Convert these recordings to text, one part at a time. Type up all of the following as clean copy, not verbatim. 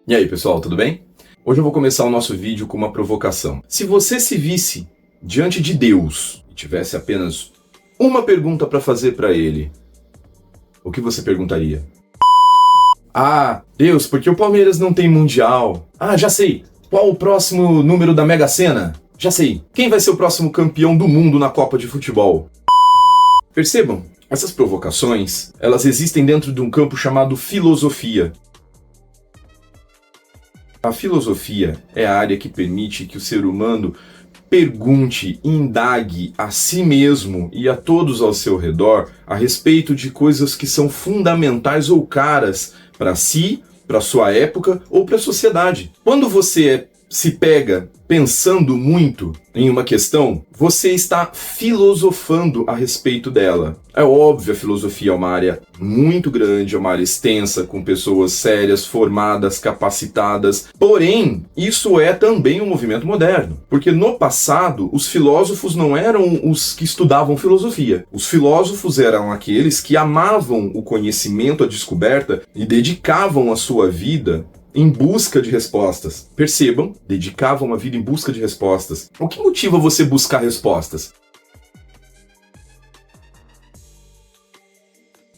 E aí, pessoal, tudo bem? Hoje eu vou começar o nosso vídeo com uma provocação. Se você se visse diante de Deus e tivesse apenas uma pergunta para fazer para ele, o que você perguntaria? Ah, Deus, porque o Palmeiras não tem mundial? Ah, já sei. Qual o próximo número da Mega Sena? Já sei. Quem vai ser o próximo campeão do mundo na Copa de Futebol? Percebam, essas provocações, elas existem dentro de um campo chamado filosofia. A filosofia é a área que permite que o ser humano pergunte, indague a si mesmo e a todos ao seu redor a respeito de coisas que são fundamentais ou caras para si, para sua época ou para a sociedade. Quando você se pega pensando muito em uma questão, você está filosofando a respeito dela. É óbvio, a filosofia é uma área muito grande, é uma área extensa, com pessoas sérias, formadas, capacitadas. Porém, isso é também um movimento moderno. Porque no passado, os filósofos não eram os que estudavam filosofia. Os filósofos eram aqueles que amavam o conhecimento, a descoberta e dedicavam a sua vida em busca de respostas. Percebam, dedicavam a vida em busca de respostas. O que motiva você buscar respostas?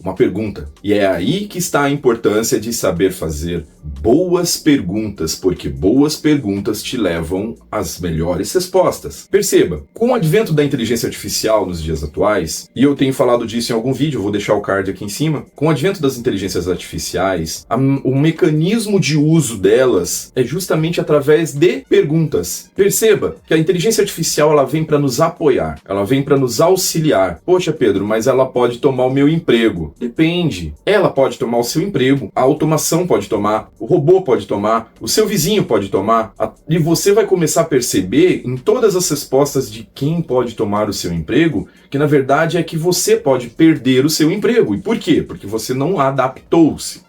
Uma pergunta. E é aí que está a importância de saber fazer boas perguntas, porque boas perguntas te levam às melhores respostas. Perceba, com o advento da inteligência artificial nos dias atuais, e eu tenho falado disso em algum vídeo, eu vou deixar o card aqui em cima, com o advento das inteligências artificiais, o mecanismo de uso delas é justamente através de perguntas. Perceba que a inteligência artificial ela vem para nos apoiar, ela vem para nos auxiliar. Poxa, Pedro, mas ela pode tomar o meu emprego. Depende. Ela pode tomar o seu emprego, a automação pode tomar, o robô pode tomar, o seu vizinho pode tomar, e você vai começar a perceber em todas as respostas de quem pode tomar o seu emprego, que na verdade é que você pode perder o seu emprego. E por quê? Porque você não adaptou-se.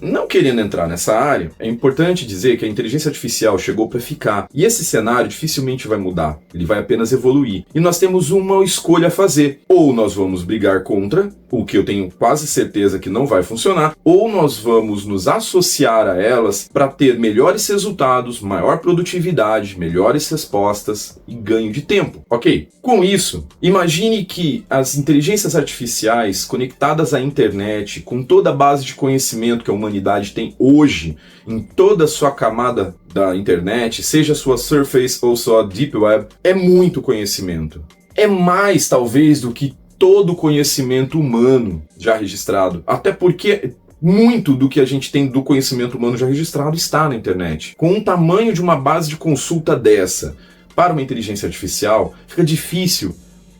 Não querendo entrar nessa área, é importante dizer que a inteligência artificial chegou para ficar. E esse cenário dificilmente vai mudar, ele vai apenas evoluir. E nós temos uma escolha a fazer. Ou nós vamos brigar contra, o que eu tenho quase certeza que não vai funcionar, ou nós vamos nos associar a elas para ter melhores resultados, maior produtividade, melhores respostas e ganho de tempo. Ok? Com isso, imagine que as inteligências artificiais conectadas à internet, com toda a base de conhecimento que a humanidade tem hoje, em toda a sua camada da internet, seja sua Surface ou sua Deep Web, é muito conhecimento. É mais, talvez, do que todo o conhecimento humano já registrado. Até porque muito do que a gente tem do conhecimento humano já registrado está na internet. Com o tamanho de uma base de consulta dessa, para uma inteligência artificial, fica difícil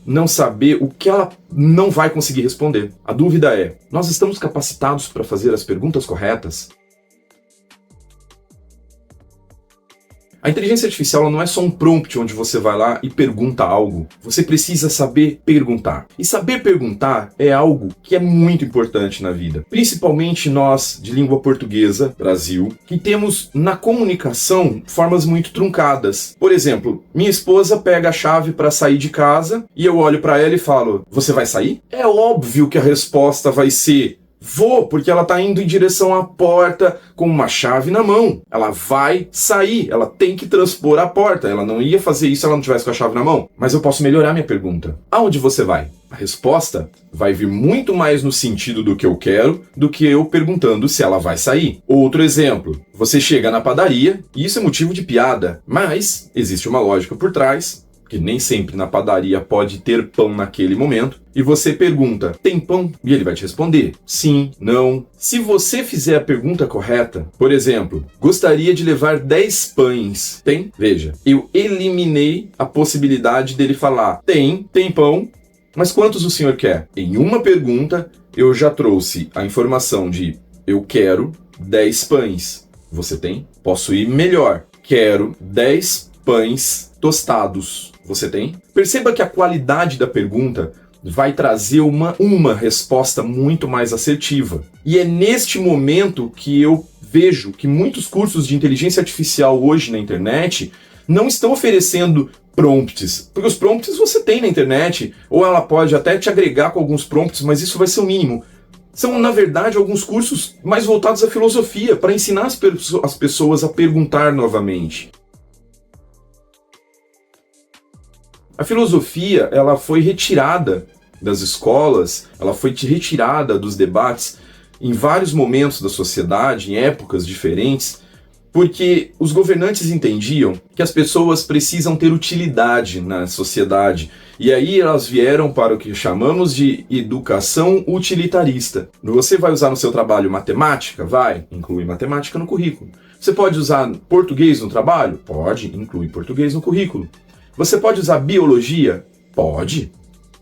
não saber o que ela não vai conseguir responder. A dúvida é, nós estamos capacitados para fazer as perguntas corretas? A inteligência artificial ela não é só um prompt onde você vai lá e pergunta algo. Você precisa saber perguntar. E saber perguntar é algo que é muito importante na vida. Principalmente nós, de língua portuguesa, Brasil, que temos na comunicação formas muito truncadas. Por exemplo, minha esposa pega a chave para sair de casa e eu olho para ela e falo, você vai sair? É óbvio que a resposta vai ser, vou, porque ela está indo em direção à porta com uma chave na mão. Ela vai sair, ela tem que transpor a porta. Ela não ia fazer isso se ela não tivesse com a chave na mão. Mas eu posso melhorar minha pergunta. Aonde você vai? A resposta vai vir muito mais no sentido do que eu quero do que eu perguntando se ela vai sair. Outro exemplo, você chega na padaria e isso é motivo de piada, mas existe uma lógica por trás, que nem sempre na padaria pode ter pão naquele momento, e você pergunta, tem pão? E ele vai te responder, sim, não. Se você fizer a pergunta correta, por exemplo, gostaria de levar 10 pães, tem? Veja, eu eliminei a possibilidade dele falar, tem pão, mas quantos o senhor quer? Em uma pergunta, eu já trouxe a informação de, eu quero 10 pães. Você tem? Posso ir melhor, quero 10 pães tostados. Você tem? Perceba que a qualidade da pergunta vai trazer uma resposta muito mais assertiva. E é neste momento que eu vejo que muitos cursos de inteligência artificial hoje na internet não estão oferecendo prompts, porque os prompts você tem na internet, ou ela pode até te agregar com alguns prompts, mas isso vai ser o mínimo. São, na verdade, alguns cursos mais voltados à filosofia, para ensinar as pessoas a perguntar novamente. A filosofia, ela foi retirada das escolas, ela foi retirada dos debates em vários momentos da sociedade, em épocas diferentes, porque os governantes entendiam que as pessoas precisam ter utilidade na sociedade. E aí elas vieram para o que chamamos de educação utilitarista. Você vai usar no seu trabalho matemática? Vai, inclui matemática no currículo. Você pode usar português no trabalho? Pode, inclui português no currículo. Você pode usar biologia? Pode.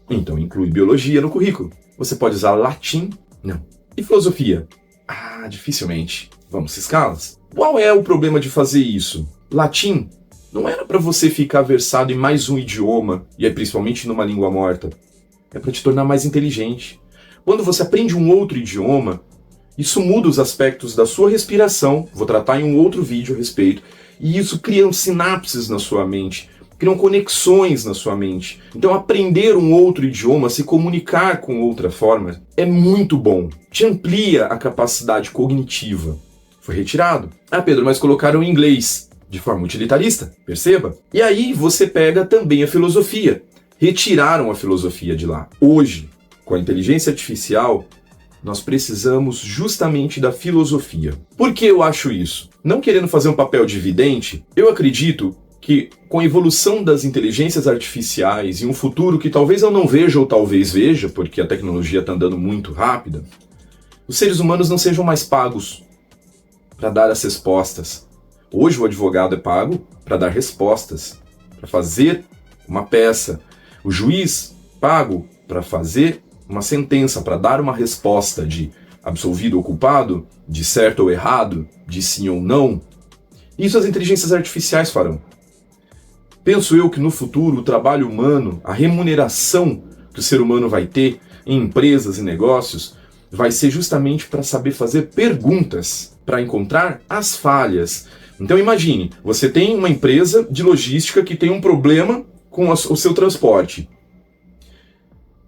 Então inclui biologia no currículo. Você pode usar latim? Não. E filosofia? Ah, dificilmente. Vamos ciscá-las? Qual é o problema de fazer isso? Latim não era para você ficar versado em mais um idioma, e é principalmente numa língua morta. É para te tornar mais inteligente. Quando você aprende um outro idioma, isso muda os aspectos da sua respiração, vou tratar em um outro vídeo a respeito, e isso cria sinapses na sua mente, criam conexões na sua mente. Então aprender um outro idioma, se comunicar com outra forma, é muito bom. Te amplia a capacidade cognitiva. Foi retirado. Ah, Pedro, mas colocaram em inglês, de forma utilitarista, perceba? E aí você pega também a filosofia. Retiraram a filosofia de lá. Hoje, com a inteligência artificial, nós precisamos justamente da filosofia. Por que eu acho isso? Não querendo fazer um papel de vidente, eu acredito que com a evolução das inteligências artificiais e um futuro que talvez eu não veja ou talvez veja, porque a tecnologia está andando muito rápida, os seres humanos não sejam mais pagos para dar as respostas. Hoje o advogado é pago para dar respostas, para fazer uma peça. O juiz pago para fazer uma sentença, para dar uma resposta de absolvido ou culpado, de certo ou errado, de sim ou não. Isso as inteligências artificiais farão. Penso eu que no futuro o trabalho humano, a remuneração que o ser humano vai ter em empresas e negócios, vai ser justamente para saber fazer perguntas, para encontrar as falhas. Então imagine, você tem uma empresa de logística que tem um problema com o seu transporte.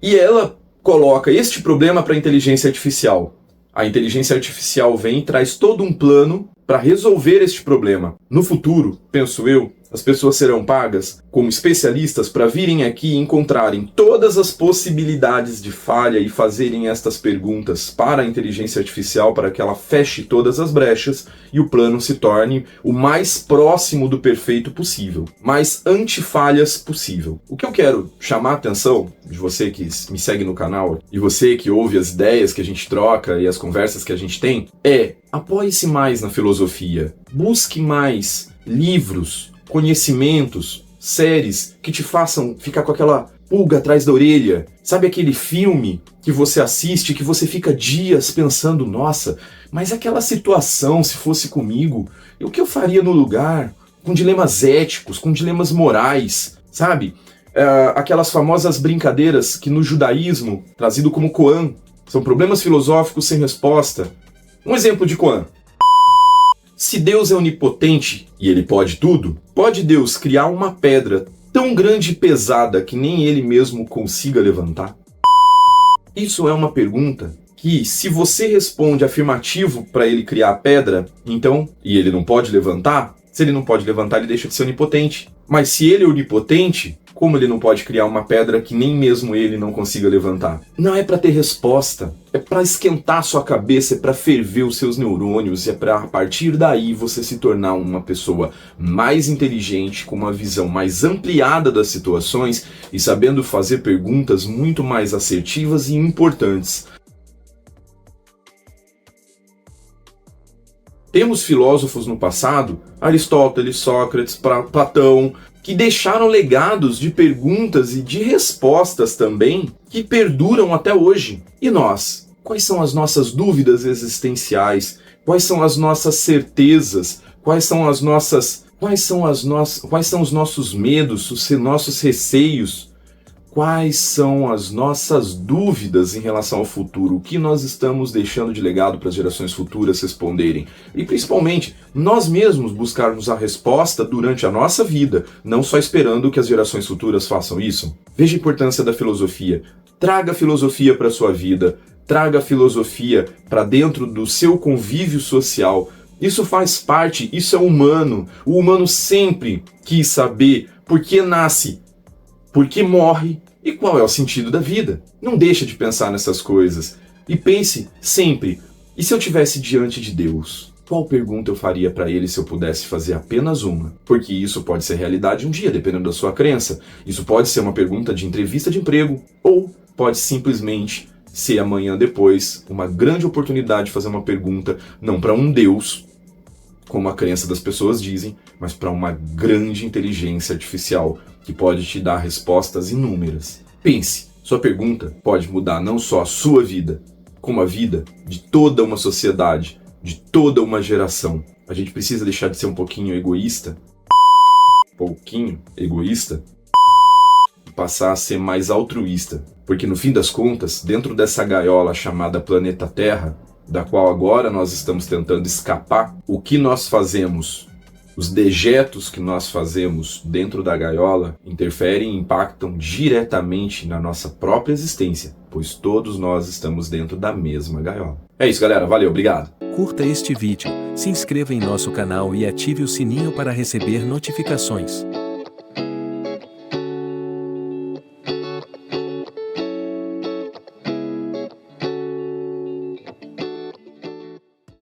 E ela coloca este problema para a inteligência artificial. A inteligência artificial vem e traz todo um plano para resolver este problema. No futuro, penso eu, as pessoas serão pagas como especialistas para virem aqui e encontrarem todas as possibilidades de falha e fazerem estas perguntas para a inteligência artificial para que ela feche todas as brechas e o plano se torne o mais próximo do perfeito possível, mais anti-falhas possível. O que eu quero chamar a atenção de você que me segue no canal e você que ouve as ideias que a gente troca e as conversas que a gente tem é: apoie-se mais na filosofia, busque mais livros, conhecimentos, séries que te façam ficar com aquela pulga atrás da orelha. Sabe aquele filme que você assiste, que você fica dias pensando, nossa, mas aquela situação, se fosse comigo, o que eu faria no lugar? Com dilemas éticos, com dilemas morais, sabe? Aquelas famosas brincadeiras que no judaísmo, trazido como Koan, são problemas filosóficos sem resposta. Um exemplo de Koan. Se Deus é onipotente e ele pode tudo, pode Deus criar uma pedra tão grande e pesada que nem ele mesmo consiga levantar? Isso é uma pergunta que, se você responde afirmativo para ele criar a pedra, então, e ele não pode levantar, se ele não pode levantar, ele deixa de ser onipotente. Mas se ele é onipotente, como ele não pode criar uma pedra que nem mesmo ele não consiga levantar? Não é para ter resposta, é para esquentar sua cabeça, é para ferver os seus neurônios, é para a partir daí você se tornar uma pessoa mais inteligente, com uma visão mais ampliada das situações e sabendo fazer perguntas muito mais assertivas e importantes. Temos filósofos no passado, Aristóteles, Sócrates, Platão, que deixaram legados de perguntas e de respostas também que perduram até hoje. E nós? Quais são as nossas dúvidas existenciais? Quais são as nossas certezas? Quais são os nossos medos, os nossos receios? Quais são as nossas dúvidas em relação ao futuro? O que nós estamos deixando de legado para as gerações futuras responderem? E principalmente, nós mesmos buscarmos a resposta durante a nossa vida, não só esperando que as gerações futuras façam isso. Veja a importância da filosofia. Traga a filosofia para a sua vida. traga a filosofia para dentro do seu convívio social. Isso faz parte, isso é humano. O humano sempre quis saber por que nasce, por que morre e qual é o sentido da vida. Não deixa de pensar nessas coisas. E pense sempre, e se eu estivesse diante de Deus? Qual pergunta eu faria para ele se eu pudesse fazer apenas uma? Porque isso pode ser realidade um dia, dependendo da sua crença. Isso pode ser uma pergunta de entrevista de emprego, ou pode simplesmente ser amanhã depois uma grande oportunidade de fazer uma pergunta, não para um Deus, como a crença das pessoas dizem, mas para uma grande inteligência artificial que pode te dar respostas inúmeras. Pense, sua pergunta pode mudar não só a sua vida, como a vida de toda uma sociedade, de toda uma geração. A gente precisa deixar de ser um pouquinho egoísta, e passar a ser mais altruísta. Porque no fim das contas, dentro dessa gaiola chamada planeta Terra, da qual agora nós estamos tentando escapar, o que nós fazemos, os dejetos que nós fazemos dentro da gaiola interferem e impactam diretamente na nossa própria existência, pois todos nós estamos dentro da mesma gaiola. É isso, galera. Valeu, obrigado. Curta este vídeo, se inscreva em nosso canal e ative o sininho para receber notificações.